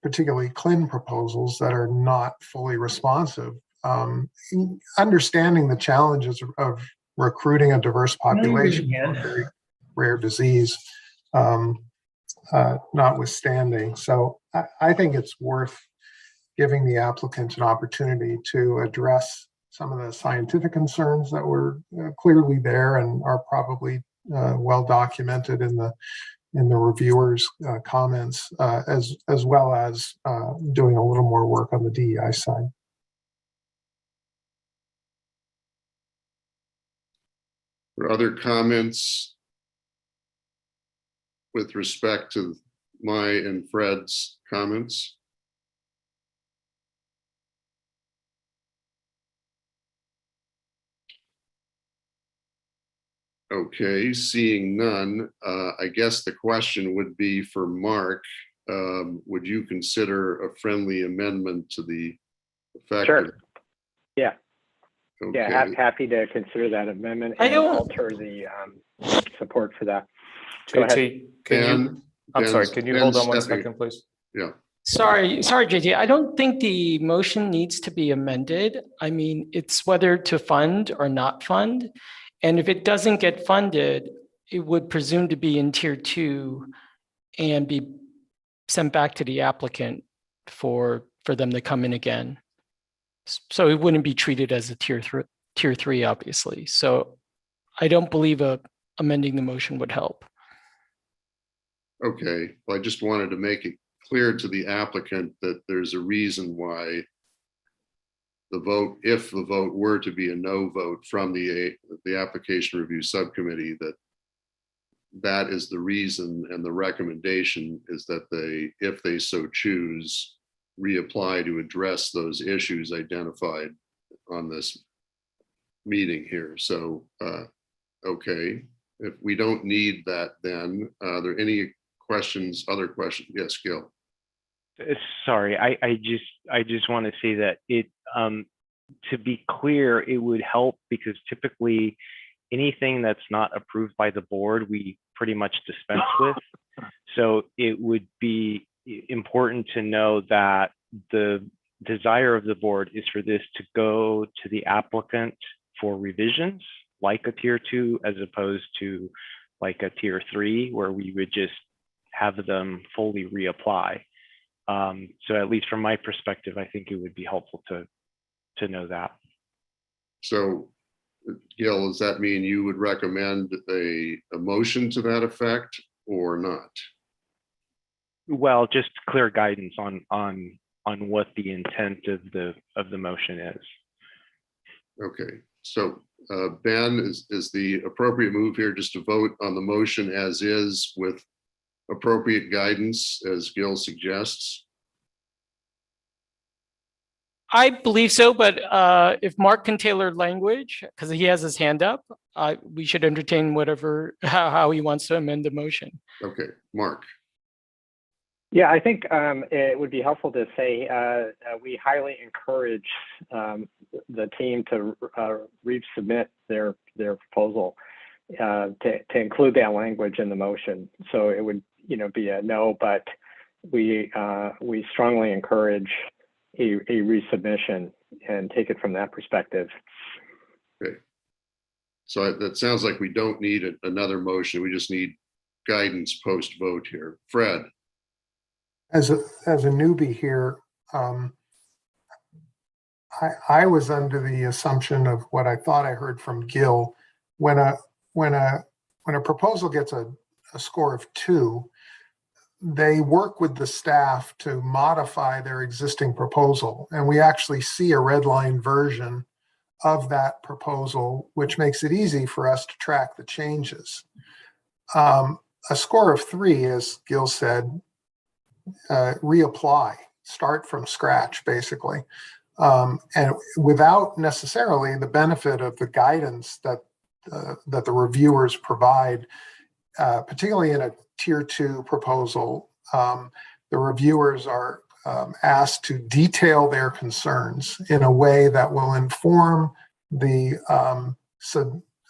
particularly CLIN proposals that are not fully responsive. Understanding the challenges of recruiting a diverse population for a very rare disease, notwithstanding. So I think it's worth giving the applicant an opportunity to address some of the scientific concerns that were clearly there and are probably well documented in the reviewers' comments, as well as doing a little more work on the DEI side. Are other comments with respect to my and Fred's comments? Okay, seeing none, I guess the question would be for Mark. Would you consider a friendly amendment to the effect? Sure. Yeah. Okay. Yeah, happy to consider that amendment and alter the support for that. Go ahead. Ben, I'm sorry, can you hold on one stepping- second, please? Yeah. Sorry, JT. I don't think the motion needs to be amended. I mean, it's whether to fund or not fund. And if it doesn't get funded, it would presume to be in tier 2 and be sent back to the applicant for them to come in again. So it wouldn't be treated as a tier 3, obviously. So I don't believe amending the motion would help. Okay, well, I just wanted to make it clear to the applicant that there's a reason why the vote, if the vote were to be a no vote from the Application Review Subcommittee, that is the reason, and the recommendation is that they, if they so choose, reapply to address those issues identified on this meeting here. So, okay, if we don't need that, then are there any questions, other questions? Yes, Gil. Sorry, I just want to say that it, to be clear, it would help because typically anything that's not approved by the board, we pretty much dispense with. So it would be important to know that the desire of the board is for this to go to the applicant for revisions, like a tier 2, as opposed to like a tier 3, where we would just have them fully reapply. So at least from my perspective, I think it would be helpful to know that. So, Gil, does that mean you would recommend a motion to that effect or not? Well, just clear guidance on what the intent of the motion is. Okay, so Ben, is the appropriate move here just to vote on the motion as is with appropriate guidance, as Gil suggests? I believe so, but if Mark can tailor language, because he has his hand up, we should entertain whatever, how he wants to amend the motion. Okay, Mark. Yeah, I think it would be helpful to say we highly encourage the team to resubmit their proposal to include that language in the motion. So it would, be a no, but we strongly encourage a resubmission and take it from that perspective. Okay. So that sounds like we don't need another motion. We just need guidance post-vote here. Fred. As a newbie here, I was under the assumption of what I thought I heard from Gil. When a proposal gets a score of 2, they work with the staff to modify their existing proposal. And we actually see a red line version of that proposal, which makes it easy for us to track the changes. A score of 3, as Gil said, reapply, start from scratch, basically. And without necessarily the benefit of the guidance that the reviewers provide, particularly in a tier 2 proposal, the reviewers are asked to detail their concerns in a way that will inform the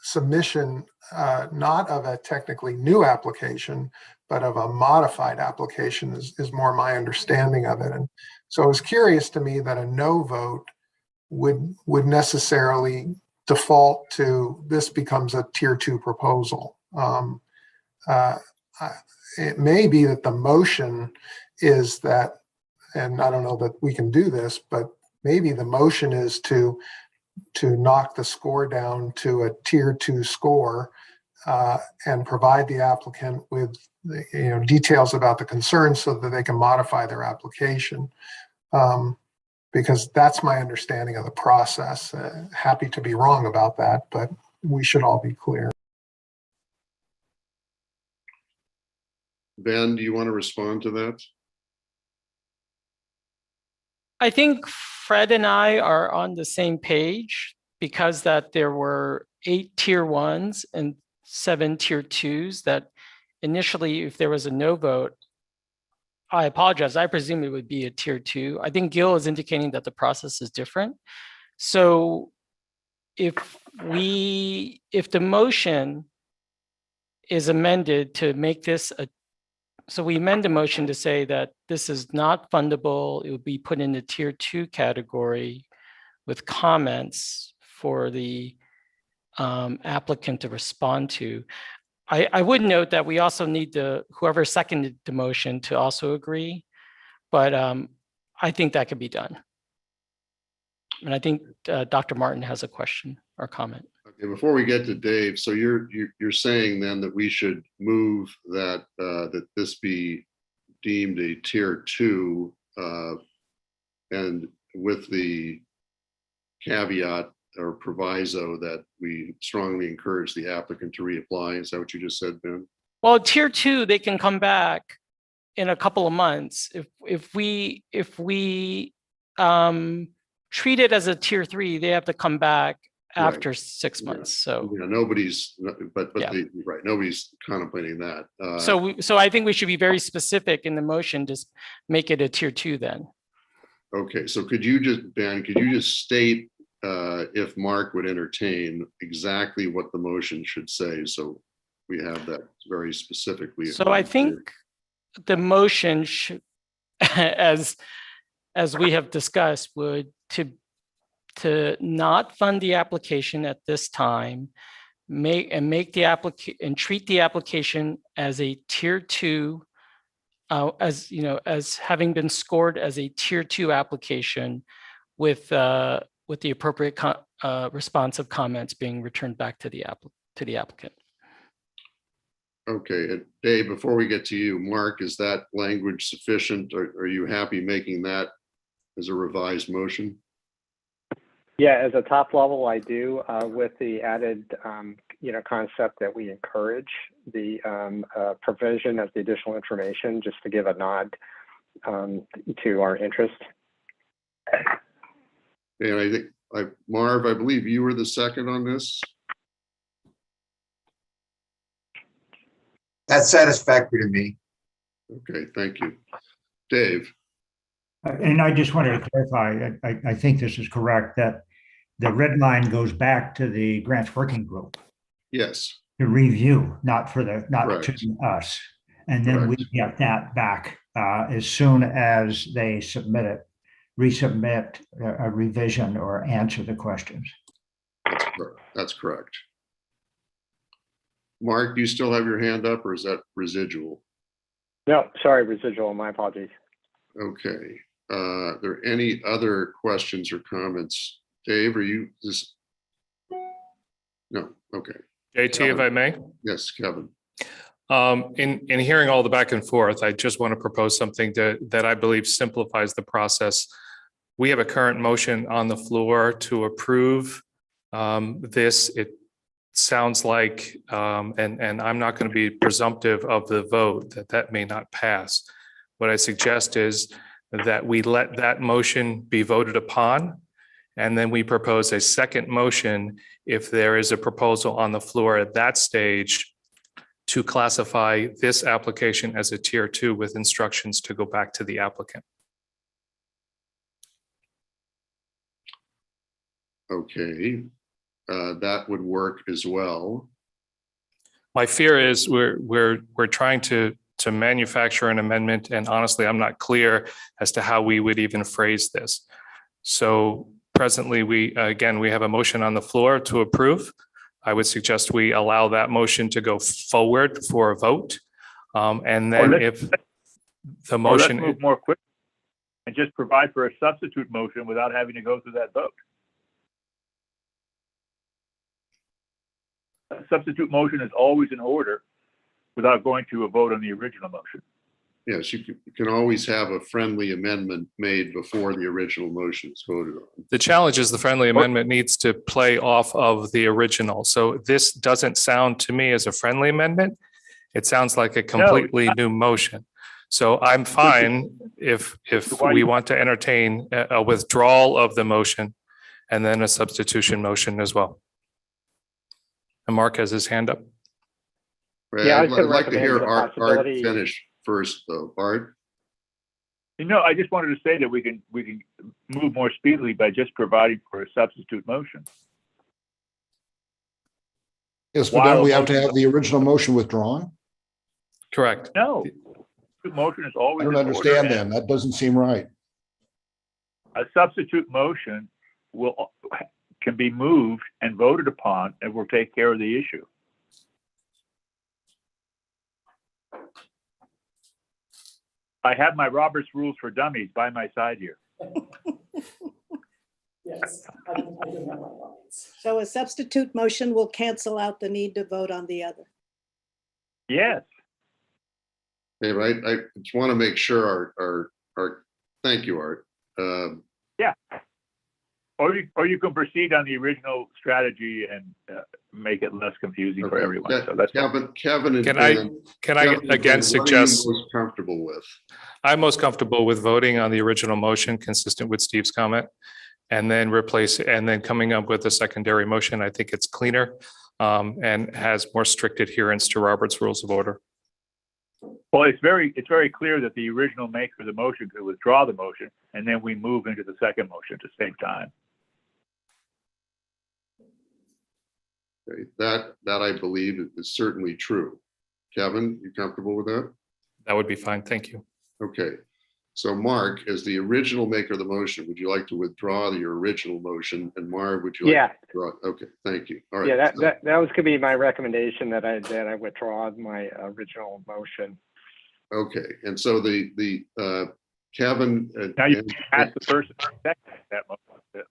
submission, not of a technically new application, but of a modified application is more my understanding of it. And so it was curious to me that a no vote would necessarily default to this becomes a tier 2 proposal. It may be that the motion is that, and I don't know that we can do this, but maybe the motion is to knock the score down to a tier 2 score and provide the applicant with details about the concerns so that they can modify their application. Because that's my understanding of the process. Happy to be wrong about that, but we should all be clear. Ben, do you want to respond to that? I think Fred and I are on the same page because that there were 8 tier 1s and 7 tier 2s that initially, if there was a no vote, I apologize, I presume it would be a tier 2. I think Gil is indicating that the process is different. So if the motion is amended to make this so we amend the motion to say that this is not fundable, it would be put in the tier 2 category with comments for the applicant to respond to. I would note that we also need whoever seconded the motion to also agree, but I think that could be done. And I think Dr. Martin has a question or comment. Okay, before we get to Dave, so you're saying then that we should move that that this be deemed a tier 2, and with the caveat or proviso that we strongly encourage the applicant to reapply. Is that what you just said, Ben? Well, tier 2, they can come back in a couple of months. If we treat it as a tier 3, they have to come back after 6 months. So nobody's, but Yeah. right, nobody's contemplating that. So I think we should be very specific in the motion, just make it a tier 2 then. Okay, so Ben, could you just state if Mark would entertain exactly what the motion should say, so we have that very specifically. So I think the motion should, as we have discussed, would to not fund the application at this time, treat the application as a tier 2, as having been scored as a tier 2 application with the appropriate responsive comments being returned back to the applicant. Okay, and Dave, before we get to you, Mark, is that language sufficient? Are you happy making that as a revised motion? Yeah, as a top level, I do, with the added, concept that we encourage the provision of the additional information, just to give a nod to our interest. And I think, Marv, I believe you were the second on this. That's satisfactory to me. Okay, thank you. Dave. And I just wanted to clarify, I think this is correct, that the red line goes back to the grants working group. Yes. To review, not Correct. to us. And then we get that back as soon as they resubmit a revision or answer the questions. That's correct. Mark, do you still have your hand up, or is that residual? No, sorry, residual, my apologies. Okay. Are there any other questions or comments? Dave, are you just? No, okay. JT, if I may? Yes, Kevin. In hearing all the back and forth, I just want to propose something that I believe simplifies the process. We have a current motion on the floor to approve this. It sounds like, and I'm not going to be presumptive of the vote, that may not pass. What I suggest is that we let that motion be voted upon, and then we propose a second motion if there is a proposal on the floor at that stage to classify this application as a tier 2 with instructions to go back to the applicant. Okay, that would work as well. My fear is we're trying to manufacture an amendment, and honestly, I'm not clear as to how we would even phrase this. So presently, we have a motion on the floor to approve. I would suggest we allow that motion to go forward for a vote. And then if the motion— let's move more quick and just provide for a substitute motion without having to go through that vote. A substitute motion is always in order without going to a vote on the original motion. Yes, you can always have a friendly amendment made before the original motion is voted on. The challenge is the friendly amendment needs to play off of the original. So this doesn't sound to me as a friendly amendment. It sounds like a completely new motion. So I'm fine if we want to entertain a withdrawal of the motion and then a substitution motion as well. And Mark has his hand up. Yeah, I'd like to hear Art finish first, though. Art? I just wanted to say that we can move more speedily by just providing for a substitute motion. Yes, but don't we have to have the original motion withdrawn? Correct. No, the motion is always. I don't understand then. That doesn't seem right. A substitute motion can be moved and voted upon, and will take care of the issue. I have my Robert's Rules for Dummies by my side here. Yes. I do have my Robert's. So a substitute motion will cancel out the need to vote on the other. Yes. Hey, right. I just want to make sure our thank you, Art. Yeah. Or you can proceed on the original strategy and make it less confusing for everyone. So that's Kevin. Can I again suggest? What are you most comfortable with? I'm most comfortable with voting on the original motion, consistent with Steve's comment, and then coming up with a secondary motion. I think it's cleaner and has more strict adherence to Robert's Rules of Order. Well, it's very clear that the original maker of the motion could withdraw the motion, and then we move into the second motion to save time. Okay, that I believe is certainly true. Kevin, you comfortable with that? That would be fine. Thank you. Okay. So Mark, as the original maker of the motion, would you like to withdraw your original motion? And Marv, would you like to withdraw? Okay, thank you. All right. Yeah, that was going to be my recommendation, that I withdraw my original motion. Okay, and so the Kevin. Now you ask the person to second that motion to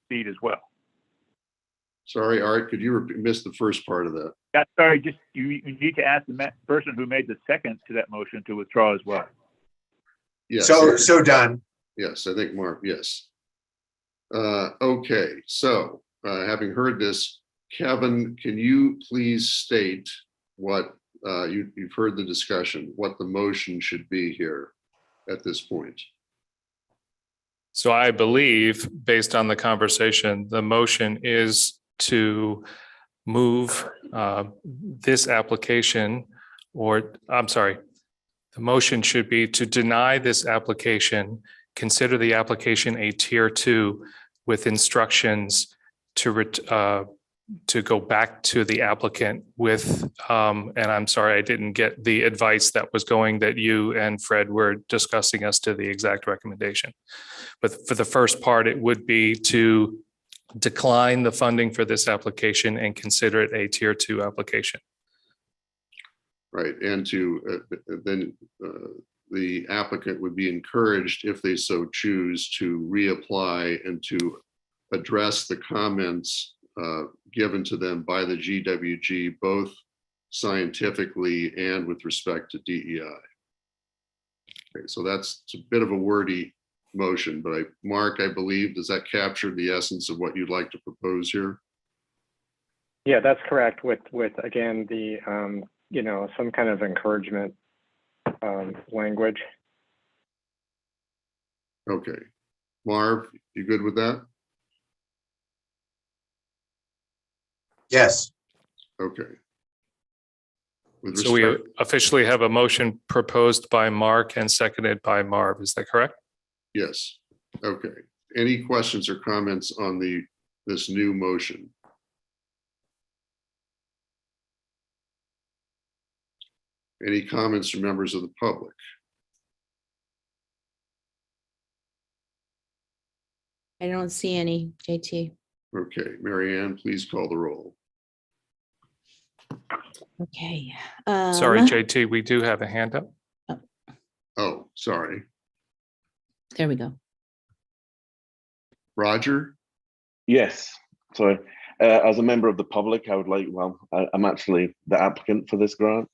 proceed as well. Sorry, Art, could you miss the first part of that? Yeah, sorry, just you need to ask the person who made the second to that motion to withdraw as well. Yes. So done. Yes, I think Mark, yes. Okay, so having heard this, Kevin, can you please state what you've heard the discussion, what the motion should be here at this point? So I believe, based on the conversation, the motion is to move this application, or I'm sorry, the motion should be to deny this application, consider the application a tier 2 with instructions to go back to the applicant with, and I'm sorry, I didn't get the advice that was going that you and Fred were discussing as to the exact recommendation. But for the first part, it would be to decline the funding for this application and consider it a tier 2 application. Right, and to then the applicant would be encouraged, if they so choose, to reapply and to address the comments given to them by the GWG, both scientifically and with respect to DEI. Okay, so that's a bit of a wordy motion, but Mark, I believe, does that capture the essence of what you'd like to propose here? Yeah, that's correct. With again, the, you know, some kind of encouragement language. Okay. Marv, you good with that? Yes. Okay. With So we respect, officially have a motion proposed by Mark and seconded by Marv. Is that correct? yes. Okay. Any questions or comments on this new motion? Any comments from members of the public? I don't see any, JT. Okay, Mary Ann, please call the roll. Okay. Sorry, JT, we do have a hand up. Oh, sorry. There we go. Roger? Yes, sorry. As a member of the public, I would like, well, I'm actually the applicant for this grant.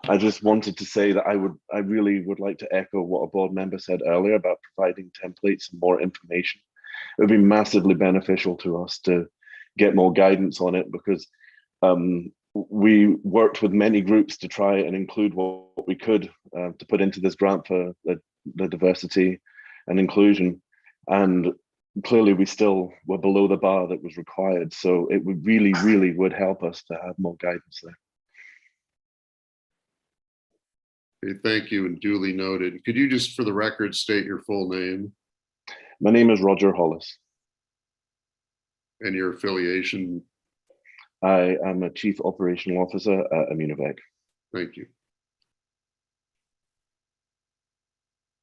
I just wanted to say that I really would like to echo what a board member said earlier about providing templates and more information. It would be massively beneficial to us to get more guidance on it, because we worked with many groups to try and include what we could to put into this grant for the diversity and inclusion. And clearly we still were below the bar that was required. So it would really would help us to have more guidance there. Okay, thank you, and duly noted. Could you just, for the record, state your full name? My name is Roger Hollis. And your affiliation? I am a Chief Operational Officer at Immunovec. Thank you.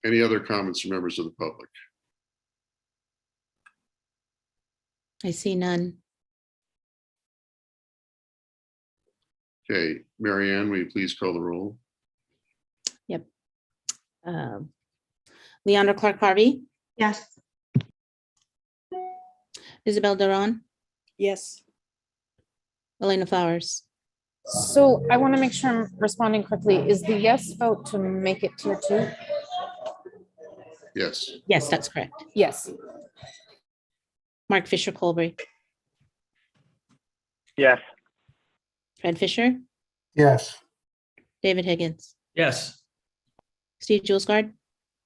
Any other comments from members of the public? I see none. Okay, Mary Ann, will you please call the roll? Yep. Leandra Clark Harvey, Yes. Isabel Duran, Yes. Elena Flowers. So I want to make sure I'm responding correctly. Is the yes vote to make it tier 2? Yes. Yes, that's correct. Yes. Mark Fisher Colbury, Yes. Fred Fisher, Yes. David Higgins, Yes. Steve Julesgard,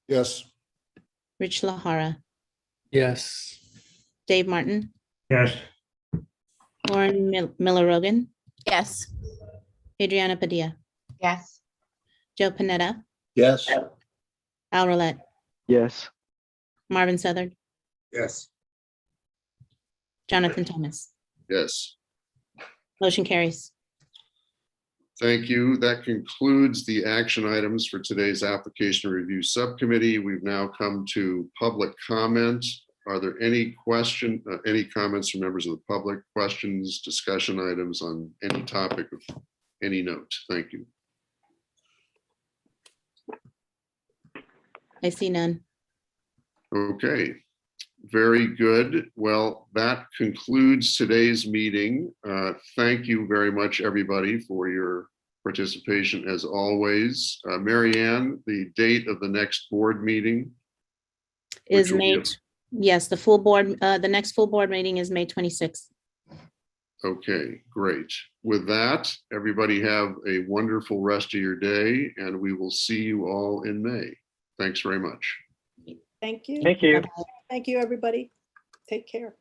Yes. Rich Lahara, Yes. Dave Martin, Yes. Lauren Miller Rogan, Yes. Adriana Padilla, Yes. Joe Panetta, Yes. Al Roulette, Yes. Marvin Southard, Yes. Jonathan Thomas. Yes. Motion carries. Thank you. That concludes the action items for today's Application Review Subcommittee. We've now come to public comment. Are there any comments from members of the public, questions, discussion items on any topic of any note? Thank you. I see none. Okay, very good. Well, that concludes today's meeting. Thank you very much, everybody, for your participation as always. Mary Ann, the date of the next board meeting Is will be May, yes, the full board, the next full board meeting is May 26th. Okay, great. With that, everybody have a wonderful rest of your day, and we will see you all in May. Thanks very much. Thank you. Thank you. Thank you, everybody. Take care.